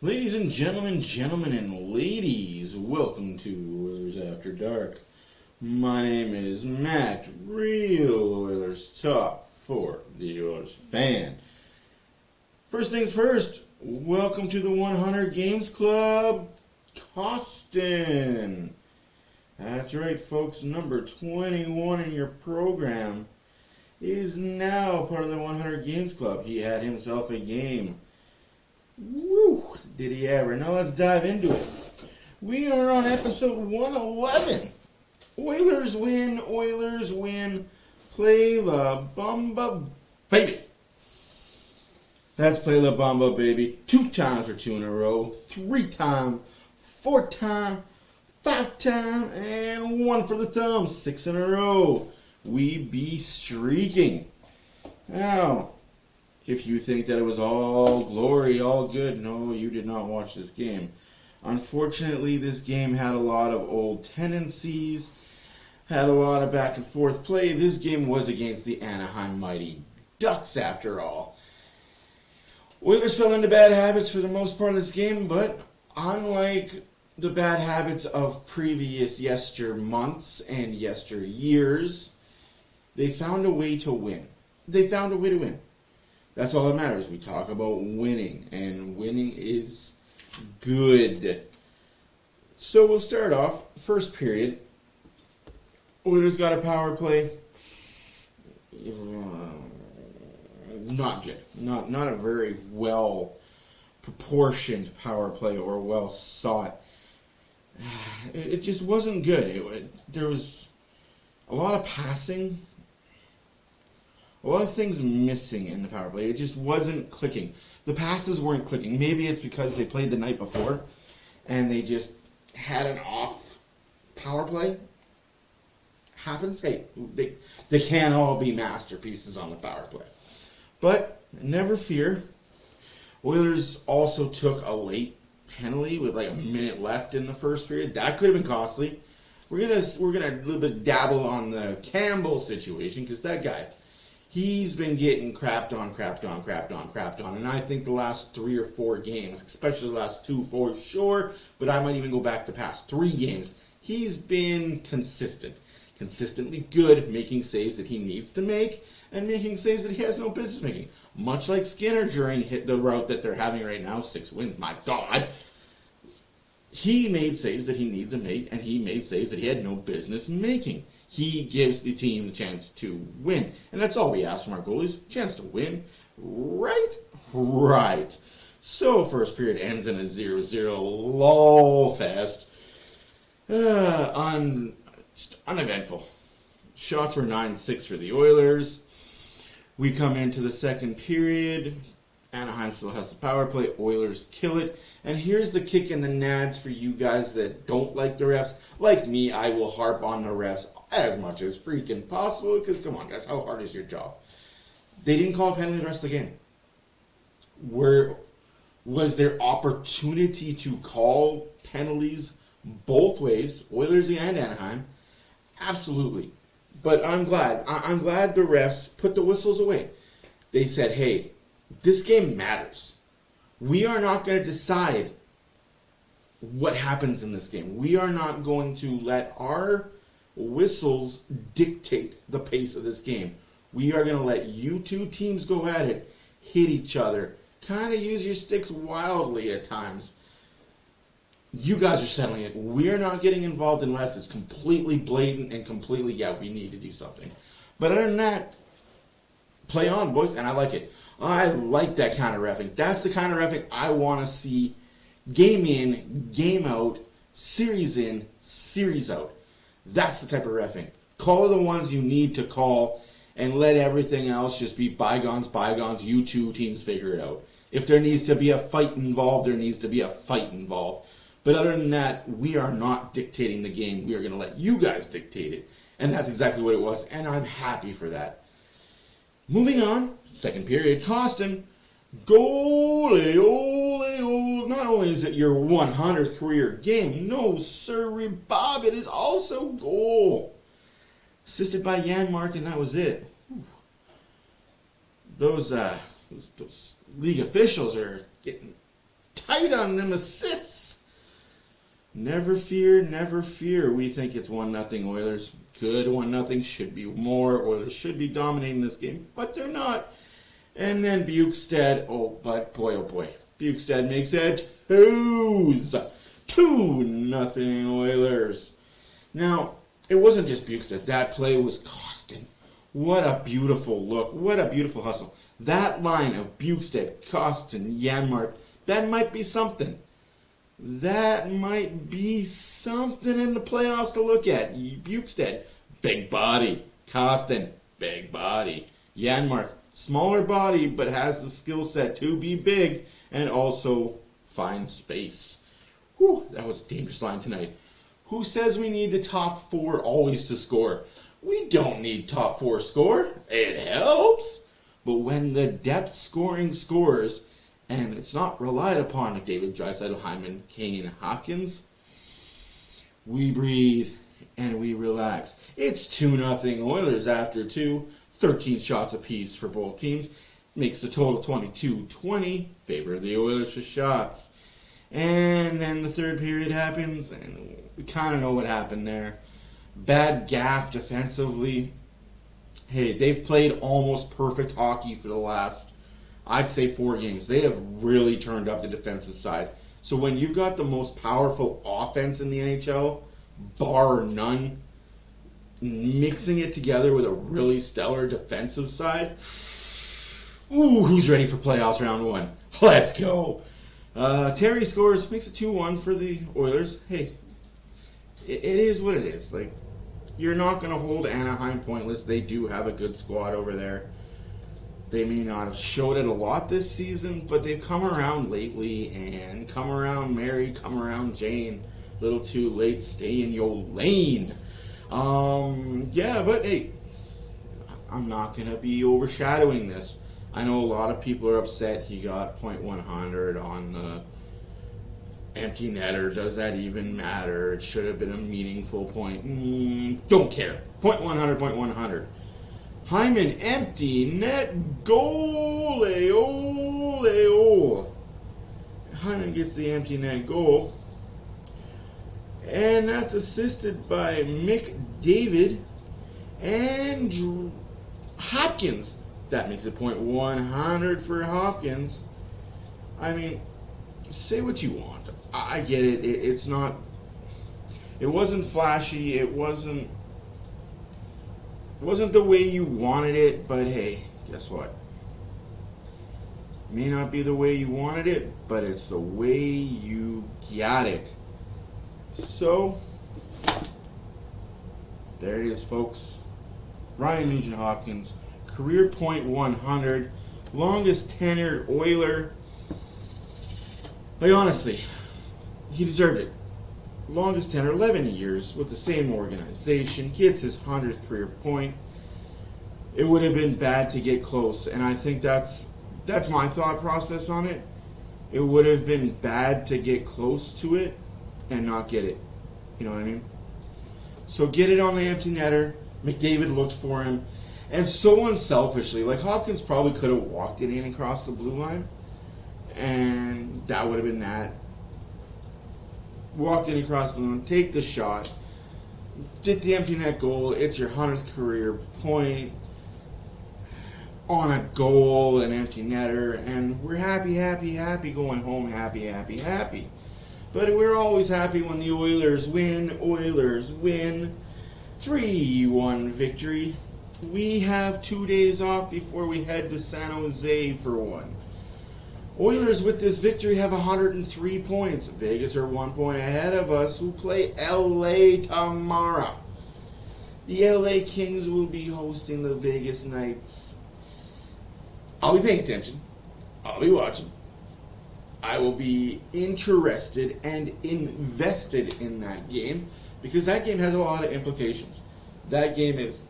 Ladies and gentlemen and ladies, welcome to Oilers After Dark. My name is Matt, real Oilers talk for the Oilers fan. First things first, welcome to the 100 Games Club, Costin. That's right, folks, number 21 in your program is now part of the 100 Games Club. He had himself a game. Woo! Did he ever? Now let's dive into it. We are on episode 111. Oilers win, Oilers win. Play La Bamba, baby. That's Play La Bamba, baby. 2 times for 2 in a row. 3 time, 4 time, 5 time, and 1 for the thumb. 6 in a row. We be streaking. Now, if you think that it was all glory, all good, no, you did not watch this game. Unfortunately, this game had a lot of old tendencies, had a lot of back and forth play. This game was against the Anaheim Mighty Ducks, after all. Oilers fell into bad habits for the most part of this game, but unlike the bad habits of previous months and years, they found a way to win. That's all that matters. We talk about winning, and winning is good. So we'll start off. First period. Oilers got a power play. Not good. Not a very well proportioned power play or well sought. It just wasn't good. There was a lot of passing. A lot of things missing in the power play. It just wasn't clicking. The passes weren't clicking. Maybe it's because they played the night before and they just had an off power play. Happens. Hey, they can't all be masterpieces on the power play. But never fear. Oilers also took a late penalty with like a minute left in the first period. That could have been costly. We're gonna a little bit dabble on the Campbell situation because that guy, he's been getting crapped on. And I think the last 3 or 4 games, especially the last 2 for sure, but I might even go back to past 3 games, he's been consistently good, making saves that he needs to make, and making saves that he has no business making. Much like Skinner during the route that they're having right now, 6 wins, my God. He made saves that he needs to make, and he made saves that he had no business making. He gives the team the chance to win. And that's all we ask from our goalies, chance to win. Right? Right. So, first period ends in a 0-0 lull fest. Uneventful. Shots were 9-6 for the Oilers. We come into the second period. Anaheim still has the power play. Oilers kill it. And here's the kick in the nads for you guys that don't like the refs. Like me, I will harp on the refs as much as freaking possible, because come on guys, how hard is your job? They didn't call a penalty the rest of the game. Was there opportunity to call penalties both ways, Oilers and Anaheim? Absolutely. But I'm glad the refs put the whistles away. They said, hey, this game matters. We are not going to decide what happens in this game. We are not going to let our whistles dictate the pace of this game. We are going to let you two teams go at it, hit each other, kind of use your sticks wildly at times. You guys are settling it. We're not getting involved unless it's completely blatant and completely, we need to do something. But other than that, play on, boys, and I like it. I like that kind of reffing. That's the kind of reffing I want to see. Game in, game out, series in, series out. That's the type of reffing. Call the ones you need to call and let everything else just be bygones. You two teams figure it out. If there needs to be a fight involved, there needs to be a fight involved. But other than that, we are not dictating the game. We are going to let you guys dictate it. And that's exactly what it was, and I'm happy for that. Moving on, second period, Costin, goalie, ole. Not only is it your 100th career game, no sirree, Bob, it is also goal. Assisted by Janmark, and that was it. Those league officials are getting tight on them assists. Never fear, never fear. We think it's 1-0 Oilers. Good 1-0. Should be more. Oilers should be dominating this game, but they're not. And then Bukestad. Oh, but boy, oh boy. Bukestad makes it 2-0 Oilers. Now, it wasn't just Bukestad. That play was Costin. What a beautiful look. What a beautiful hustle. That line of Bukestad, Costin, Janmark, that might be something. That might be something in the playoffs to look at. Bukestad, big body. Costin, big body. Janmark, smaller body, but has the skill set to be big and also find space. Whew, that was a dangerous line tonight. Who says we need the top 4 always to score? We don't need top 4 score. It helps. But when the depth scoring scores, and it's not relied upon like David Draisaitl, Hyman, Kane, Hopkins, we breathe and we relax. It's 2-0 Oilers after 2. 13 shots apiece for both teams. Makes the total 22-20. Favor of the Oilers for shots. And then the third period happens, and we kind of know what happened there. Bad gaff defensively. Hey, they've played almost perfect hockey for the last, I'd say, 4 games. They have really turned up the defensive side. So when you've got the most powerful offense in the NHL, bar none, mixing it together with a really stellar defensive side, ooh, who's ready for playoffs round 1? Let's go. Terry scores, makes it 2-1 for the Oilers. Hey, it is what it is. Like, you're not going to hold Anaheim pointless. They do have a good squad over there. They may not have showed it a lot this season, but they've come around lately, and come around Mary, come around Jane. A little too late, stay in your lane. Yeah, but hey, I'm not going to be overshadowing this. I know a lot of people are upset he got .100 on the empty netter. Does that even matter? It should have been a meaningful point. Don't care. .100. Hyman, empty net goal. Hyman gets the empty net goal. And that's assisted by McDavid and Hopkins. That makes it .100 for Hopkins. I mean, say what you want. I get it. It's not. It wasn't flashy. It wasn't the way you wanted it. But hey, guess what? May not be the way you wanted it, but it's the way you got it. So there it is, folks. Ryan Nugent-Hundredkins, career .100, longest tenured Oiler. Like, honestly, he deserved it. Longest tenure, 11 years with the same organization, gets his 100th career point. It would have been bad to get close, and I think that's my thought process on it. It would have been bad to get close to it and not get it. You know what I mean? So get it on the empty netter. McDavid looked for him. And so unselfishly, like, Hopkins probably could have walked it in across the blue line, and that would have been that. Walked in across the blue line, take the shot, get the empty net goal. It's your 100th career point on a goal, an empty netter, and we're happy going home, happy. But we're always happy when the Oilers win. 3-1 victory. We have 2 days off before we head to San Jose for one. Oilers with this victory have 103 points. Vegas are 1 point ahead of us, who play LA tomorrow. The LA Kings will be hosting the Vegas Knights. I'll be paying attention. I'll be watching. I will be interested and invested in that game, because that game has a lot of implications. That game is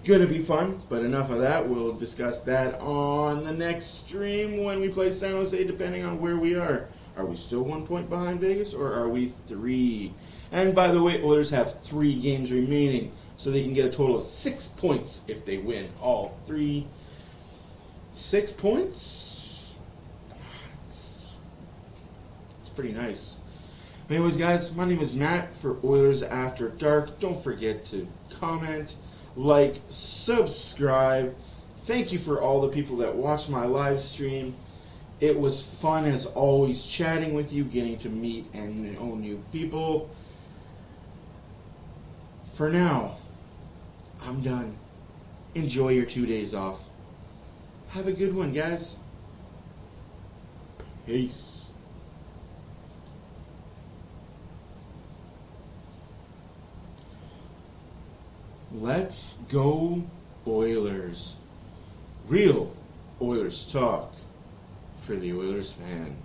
going to be fun, but enough of that. We'll discuss that on the next stream when we play San Jose, depending on where we are. Are we still 1 point behind Vegas, or are we 3? And by the way, Oilers have 3 games remaining, so they can get a total of 6 points if they win all 3. 6 points? pretty nice. But anyways, guys, my name is Matt for Oilers After Dark. Don't forget to comment, like, subscribe. Thank you for all the people that watched my live stream. It was fun as always chatting with you, getting to meet and know new people. For now, I'm done. Enjoy your 2 days off. Have a good one, guys. Peace. Let's go, Oilers. Real Oilers talk for the Oilers fan.